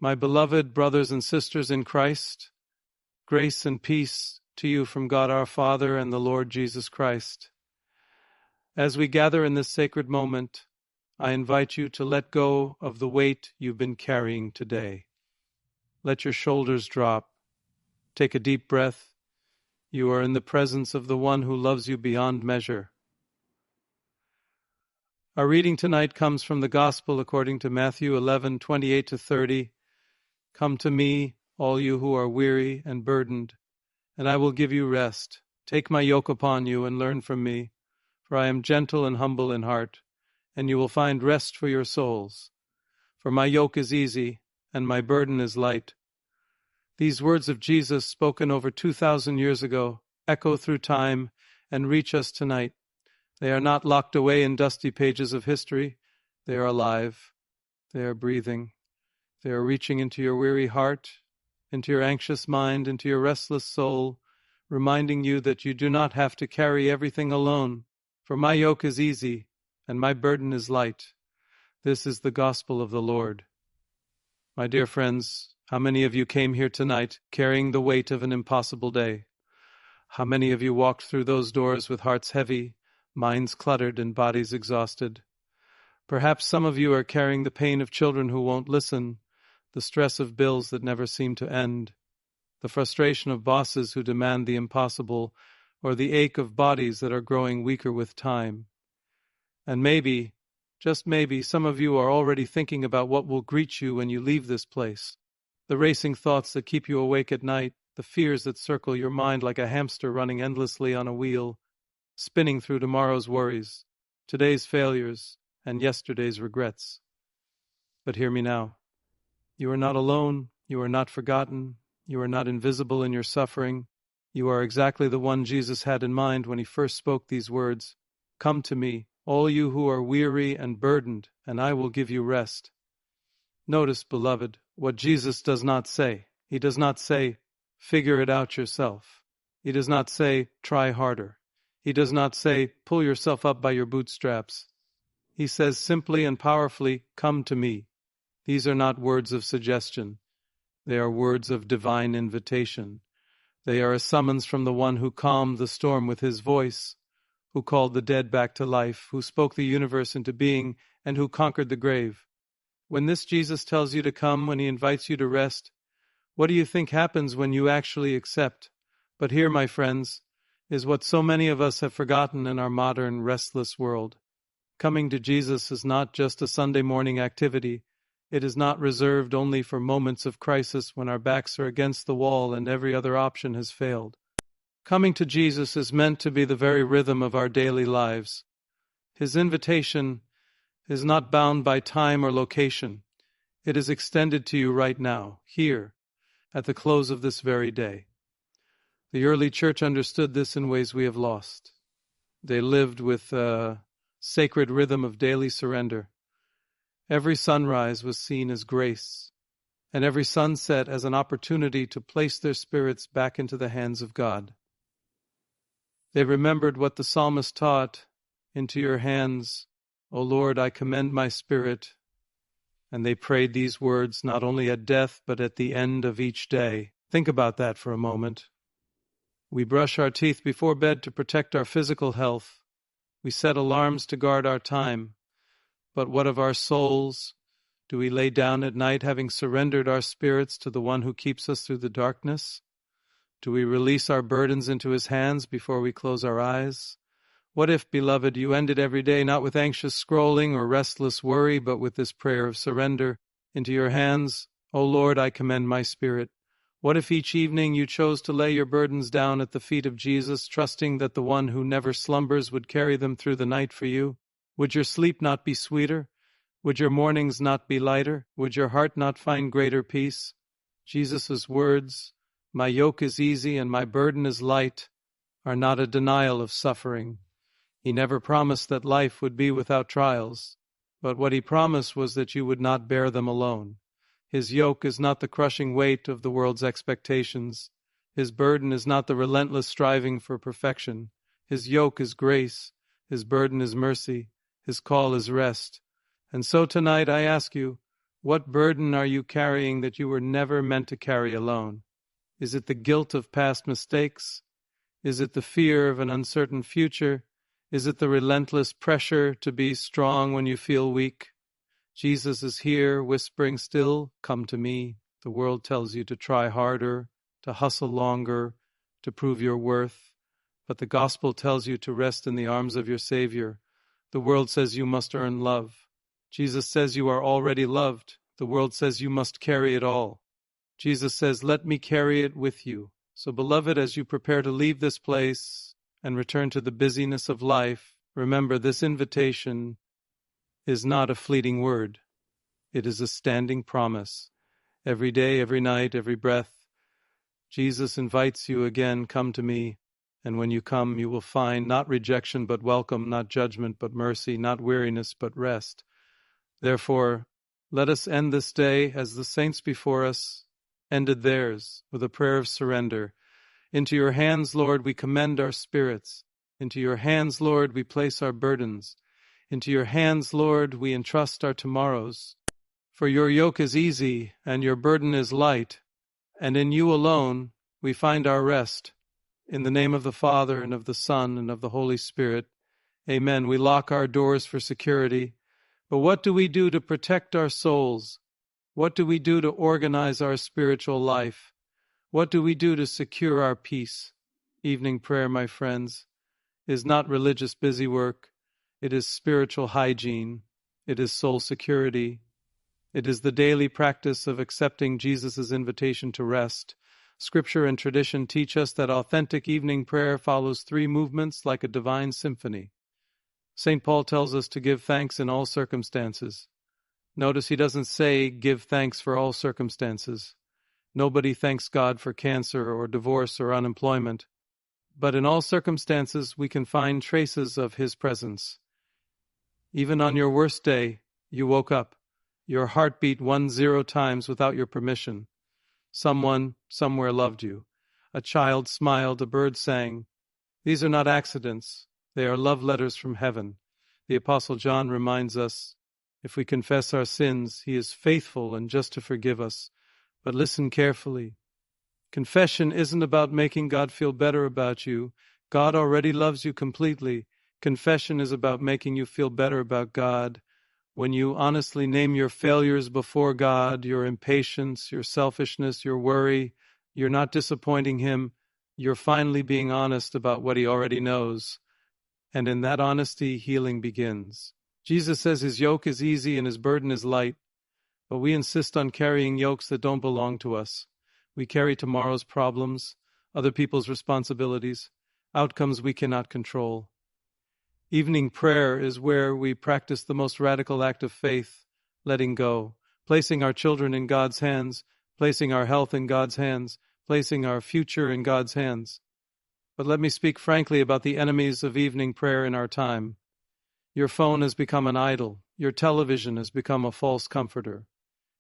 My beloved brothers and sisters in Christ, grace and peace to you from God our Father and the Lord Jesus Christ. As we gather in this sacred moment, I invite you to let go of the weight you've been carrying today. Let your shoulders drop. Take a deep breath. You are in the presence of the one who loves you beyond measure. Our reading tonight comes from the Gospel according to Matthew 11:28-30. Come to me, all you who are weary and burdened, and I will give you rest. Take my yoke upon you and learn from me, for I am gentle and humble in heart, and you will find rest for your souls. For my yoke is easy, and my burden is light. These words of Jesus, spoken over 2,000 years ago, echo through time and reach us tonight. They are not locked away in dusty pages of history. They are alive. They are breathing. They are reaching into your weary heart, into your anxious mind, into your restless soul, reminding you that you do not have to carry everything alone. For my yoke is easy, and my burden is light. This is the gospel of the Lord. My dear friends, how many of you came here tonight carrying the weight of an impossible day? How many of you walked through those doors with hearts heavy, minds cluttered, and bodies exhausted? Perhaps some of you are carrying the pain of children who won't listen, the stress of bills that never seem to end, the frustration of bosses who demand the impossible, or the ache of bodies that are growing weaker with time. And maybe, just maybe, some of you are already thinking about what will greet you when you leave this place. The racing thoughts that keep you awake at night, the fears that circle your mind like a hamster running endlessly on a wheel, spinning through tomorrow's worries, today's failures, and yesterday's regrets. But hear me now. You are not alone. You are not forgotten. You are not invisible in your suffering. You are exactly the one Jesus had in mind when he first spoke these words. Come to me, all you who are weary and burdened, and I will give you rest. Notice, beloved, what Jesus does not say. He does not say, figure it out yourself. He does not say, try harder. He does not say, pull yourself up by your bootstraps. He says simply and powerfully, come to me. These are not words of suggestion. They are words of divine invitation. They are a summons from the one who calmed the storm with his voice, who called the dead back to life, who spoke the universe into being, and who conquered the grave. When this Jesus tells you to come, when he invites you to rest, what do you think happens when you actually accept? But here, my friends, is what so many of us have forgotten in our modern, restless world. Coming to Jesus is not just a Sunday morning activity. It is not reserved only for moments of crisis when our backs are against the wall and every other option has failed. Coming to Jesus is meant to be the very rhythm of our daily lives. His invitation is not bound by time or location. It is extended to you right now, here, at the close of this very day. The early church understood this in ways we have lost. They lived with a sacred rhythm of daily surrender. Every sunrise was seen as grace, and every sunset as an opportunity to place their spirits back into the hands of God. They remembered what the psalmist taught, into your hands, O Lord, I commend my spirit. And they prayed these words not only at death, but at the end of each day. Think about that for a moment. We brush our teeth before bed to protect our physical health. We set alarms to guard our time. But what of our souls? Do we lay down at night having surrendered our spirits to the one who keeps us through the darkness? Do we release our burdens into his hands before we close our eyes? What if, beloved, you ended every day not with anxious scrolling or restless worry, but with this prayer of surrender? Into your hands, O Lord, I commend my spirit. What if each evening you chose to lay your burdens down at the feet of Jesus, trusting that the one who never slumbers would carry them through the night for you? Would your sleep not be sweeter? Would your mornings not be lighter? Would your heart not find greater peace? Jesus' words, my yoke is easy and my burden is light, are not a denial of suffering. He never promised that life would be without trials, but what he promised was that you would not bear them alone. His yoke is not the crushing weight of the world's expectations. His burden is not the relentless striving for perfection. His yoke is grace. His burden is mercy. His call is rest. And so tonight I ask you, What burden are you carrying that you were never meant to carry alone? Is it the guilt of past mistakes? Is it the fear of an uncertain future? Is it the relentless pressure to be strong when you feel weak? Jesus is here, whispering still, "Come to me." The world tells you to try harder, to hustle longer, to prove your worth. But the gospel tells you to rest in the arms of your Savior. The world says you must earn love. Jesus says you are already loved. The world says you must carry it all. Jesus says, "Let me carry it with you." So, beloved, as you prepare to leave this place and return to the busyness of life, remember this invitation is not a fleeting word. It is a standing promise. Every day, every night, every breath, Jesus invites you again, "Come to me." And when you come, you will find not rejection but welcome, not judgment but mercy, not weariness but rest. Therefore, let us end this day as the saints before us ended theirs, with a prayer of surrender. Into your hands, Lord, we commend our spirits. Into your hands, Lord, we place our burdens. Into your hands, Lord, we entrust our tomorrows. For your yoke is easy and your burden is light, and in you alone we find our rest. In the name of the Father, and of the Son, and of the Holy Spirit. Amen. We lock our doors for security. But what do we do to protect our souls? What do we do to organize our spiritual life? What do we do to secure our peace? Evening prayer, my friends, is not religious busywork. It is spiritual hygiene. It is soul security. It is the daily practice of accepting Jesus' invitation to rest. Scripture and tradition teach us that authentic evening prayer follows three movements like a divine symphony. St. Paul tells us to give thanks in all circumstances. Notice he doesn't say give thanks for all circumstances. Nobody thanks God for cancer or divorce or unemployment. But in all circumstances, we can find traces of his presence. Even on your worst day, you woke up. Your heart beat 10 times without your permission. Someone, somewhere loved you. A child smiled, a bird sang. These are not accidents. They are love letters from heaven. The Apostle John reminds us, if we confess our sins, he is faithful and just to forgive us. But listen carefully. Confession isn't about making God feel better about you. God already loves you completely. Confession is about making you feel better about God. When you honestly name your failures before God, your impatience, your selfishness, your worry, you're not disappointing him. You're finally being honest about what he already knows. And in that honesty, healing begins. Jesus says his yoke is easy and his burden is light, but we insist on carrying yokes that don't belong to us. We carry tomorrow's problems, other people's responsibilities, outcomes we cannot control. Evening prayer is where we practice the most radical act of faith, letting go, placing our children in God's hands, placing our health in God's hands, placing our future in God's hands. But let me speak frankly about the enemies of evening prayer in our time. Your phone has become an idol. Your television has become a false comforter.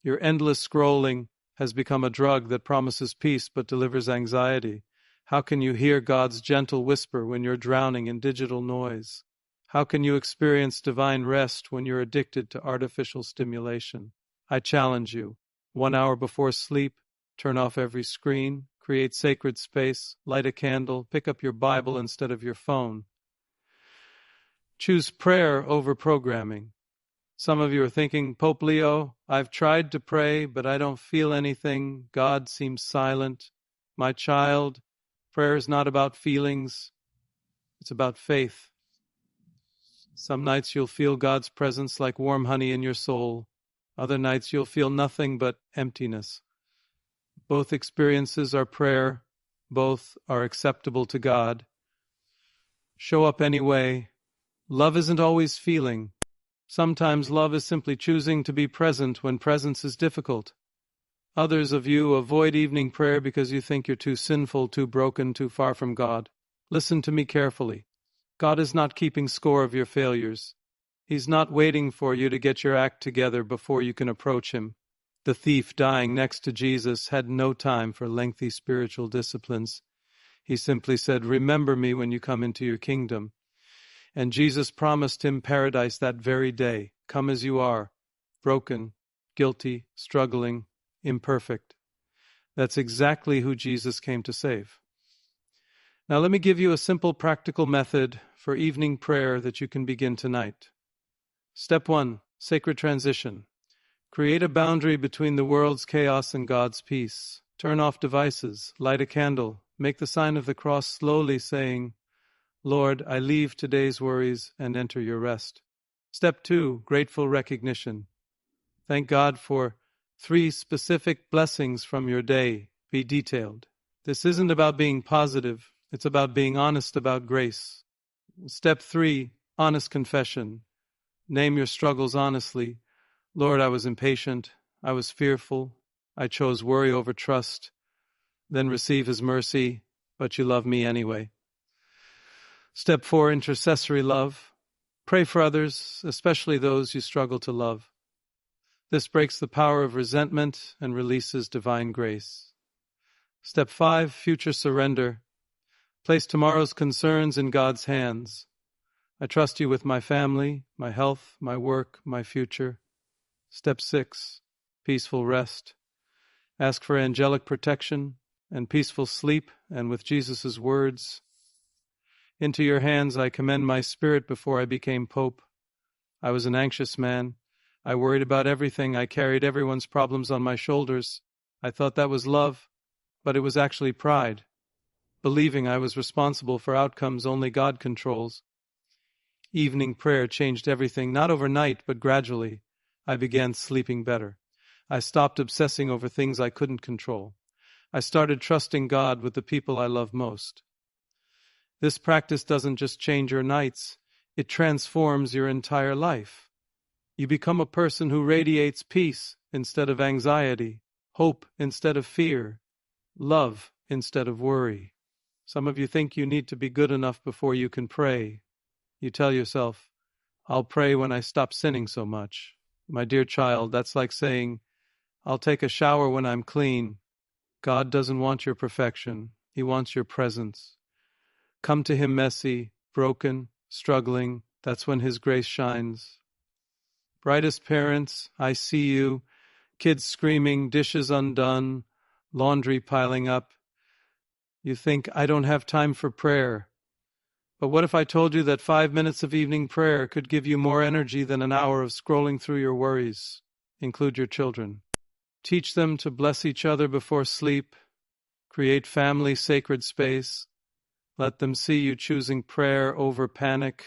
Your endless scrolling has become a drug that promises peace but delivers anxiety. How can you hear God's gentle whisper when you're drowning in digital noise? How can you experience divine rest when you're addicted to artificial stimulation? I challenge you. 1 hour before sleep, turn off every screen, create sacred space, light a candle, pick up your Bible instead of your phone. Choose prayer over programming. Some of you are thinking, Pope Leo, I've tried to pray, but I don't feel anything. God seems silent. My child, prayer is not about feelings. It's about faith. Some nights you'll feel God's presence like warm honey in your soul. Other nights you'll feel nothing but emptiness. Both experiences are prayer. Both are acceptable to God. Show up anyway. Love isn't always feeling. Sometimes love is simply choosing to be present when presence is difficult. Others of you avoid evening prayer because you think you're too sinful, too broken, too far from God. Listen to me carefully. God is not keeping score of your failures. He's not waiting for you to get your act together before you can approach him. The thief dying next to Jesus had no time for lengthy spiritual disciplines. He simply said, "Remember me when you come into your kingdom." And Jesus promised him paradise that very day. Come as you are, broken, guilty, struggling, imperfect. That's exactly who Jesus came to save. Now let me give you a simple practical method for evening prayer that you can begin tonight. Step 1, sacred transition. Create a boundary between the world's chaos and God's peace. Turn off devices, light a candle, make the sign of the cross slowly saying, Lord, I leave today's worries and enter your rest. Step 2, grateful recognition. Thank God for 3 specific blessings from your day. Be detailed. This isn't about being positive. It's about being honest about grace. Step 3, honest confession. Name your struggles honestly. Lord, I was impatient. I was fearful. I chose worry over trust. Then receive His mercy, but you love me anyway. Step 4, intercessory love. Pray for others, especially those you struggle to love. This breaks the power of resentment and releases divine grace. Step 5, future surrender. Place tomorrow's concerns in God's hands. I trust you with my family, my health, my work, my future. Step 6, peaceful rest. Ask for angelic protection and peaceful sleep, and with Jesus' words, into your hands I commend my spirit before I became Pope. I was an anxious man. I worried about everything. I carried everyone's problems on my shoulders. I thought that was love, but it was actually pride, believing I was responsible for outcomes only God controls. Evening prayer changed everything, not overnight, but gradually. I began sleeping better. I stopped obsessing over things I couldn't control. I started trusting God with the people I love most. This practice doesn't just change your nights, it transforms your entire life. You become a person who radiates peace instead of anxiety, hope instead of fear, love instead of worry. Some of you think you need to be good enough before you can pray. You tell yourself, I'll pray when I stop sinning so much. My dear child, that's like saying, I'll take a shower when I'm clean. God doesn't want your perfection. He wants your presence. Come to Him messy, broken, struggling. That's when His grace shines. Brightest parents, I see you. Kids screaming, dishes undone, laundry piling up. You think, I don't have time for prayer. But what if I told you that 5 minutes of evening prayer could give you more energy than an hour of scrolling through your worries? Include your children. Teach them to bless each other before sleep. Create family sacred space. Let them see you choosing prayer over panic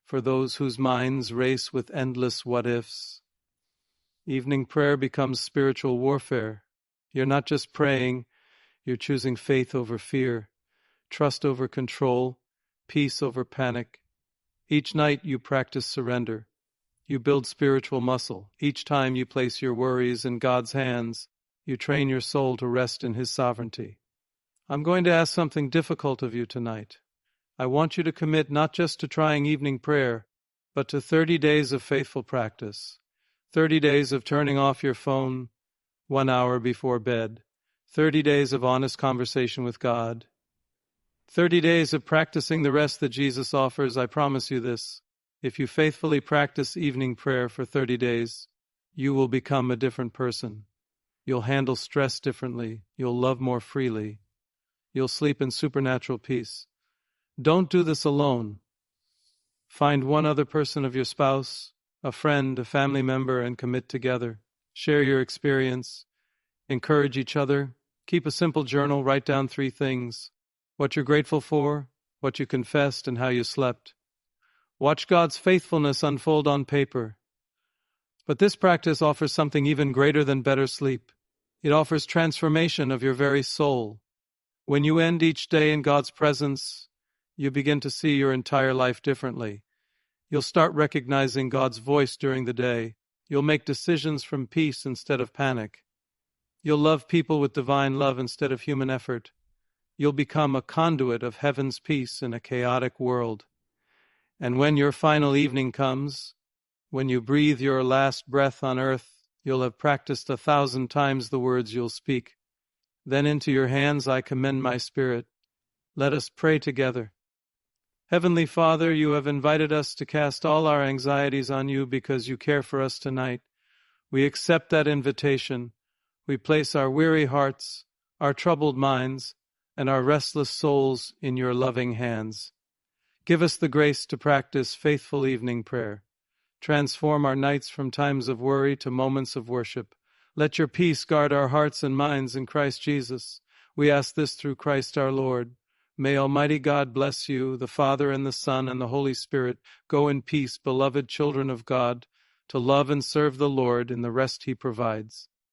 for those whose minds race with endless what-ifs. Evening prayer becomes spiritual warfare. You're not just praying, you're choosing faith over fear, trust over control, peace over panic. Each night you practice surrender. You build spiritual muscle. Each time you place your worries in God's hands, you train your soul to rest in His sovereignty. I'm going to ask something difficult of you tonight. I want you to commit not just to trying evening prayer, but to 30 days of faithful practice. 30 days of turning off your phone 1 hour before bed. 30 days of honest conversation with God. 30 days of practicing the rest that Jesus offers. I promise you this. If you faithfully practice evening prayer for 30 days, you will become a different person. You'll handle stress differently. You'll love more freely. You'll sleep in supernatural peace. Don't do this alone. Find one other person of your spouse, a friend, a family member, and commit together. Share your experience. Encourage each other. Keep a simple journal. Write down 3 things. What you're grateful for, what you confessed, and how you slept. Watch God's faithfulness unfold on paper. But this practice offers something even greater than better sleep. It offers transformation of your very soul. When you end each day in God's presence, you begin to see your entire life differently. You'll start recognizing God's voice during the day. You'll make decisions from peace instead of panic. You'll love people with divine love instead of human effort. You'll become a conduit of heaven's peace in a chaotic world. And when your final evening comes, when you breathe your last breath on earth, you'll have practiced 1,000 times the words you'll speak. Then into your hands I commend my spirit. Let us pray together. Heavenly Father, you have invited us to cast all our anxieties on you because you care for us tonight. We accept that invitation. We place our weary hearts, our troubled minds, and our restless souls in your loving hands. Give us the grace to practice faithful evening prayer. Transform our nights from times of worry to moments of worship. Let your peace guard our hearts and minds in Christ Jesus. We ask this through Christ our Lord. May Almighty God bless you, the Father and the Son and the Holy Spirit. Go in peace, beloved children of God, to love and serve the Lord in the rest he provides.